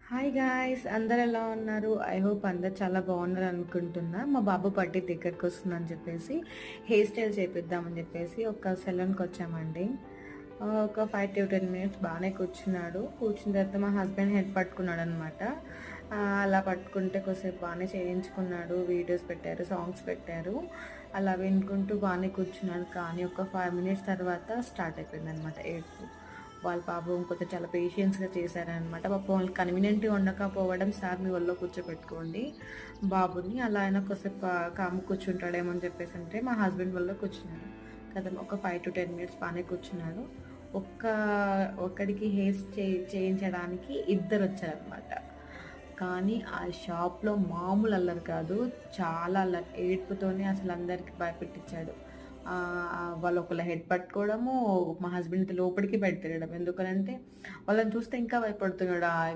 Hi guys! అందరెలా ఉన్నారు? I hope అందరూ చాలా బాగున్నారనుకుంటున్నా. మా బాబు బర్త్‌డే దగ్గరకొస్తుందని చెప్పేసి, హెయిర్ స్టైల్ చేపిద్దామని చెప్పేసి ఒక సెలూన్‌కొచ్చామండి. ఒక 5-10 మినిట్స్ బానే కూర్చున్నాడు. కూర్చున్న తర్వాత మా హస్బెండ్ హెడ్ పట్టుకున్నాడనమాట. అలా పట్టుకుంటే కొద్దిసేపు బానే చేయించుకున్నాడు. వీడియోస్ పెట్టారు, సాంగ్స్ పెట్టారు. అలా వినుకుంటూ బానే కూర్చున్నాడు. కానీ ఒక 5 మినిట్స్ తర్వాత స్టార్ట్ అయిపోయిందనమాట ఏడుపు. వాళ్ళ పాపం కొంచెం చాలా పేషెన్స్‌గా చేశారనమాట. పాపం వాళ్ళు కన్వీనియంట్‌గా ఉండకపోవడం, "సార్ మీ ఒళ్ళో కూర్చోబెట్టుకోండి బాబుని. అలా అయినా కొద్దిసేపు కామ్‌గా కూర్చుంటాడేమో" అని చెప్పేసంటే మా హస్బెండ్ ఒళ్ళో కూర్చున్నాడు. ఖతం ఒక 5-10 మినిట్స్ బానే కూర్చున్నాడు. ఒక్క ఒక్కడికి హెయిర్స్ చేయించడానికి ఇద్దరొచ్చారనమాట. కానీ ఆ షాప్‌లో మామూలు అల్లరి కాదు. చాలా అల్లరి. ఏడుపుతోనే అసలందరికి భయపెట్టిచ్చాడు. వాళ్ళొకళ్ళ హెడ్ పట్టుకోవడము, మా హస్బెండ్ లోపలికి బయటికి తిరగడం. ఎందుకనంటే వాళ్ళని చూస్తే ఇంకా భయపడుతున్నాడు. అవి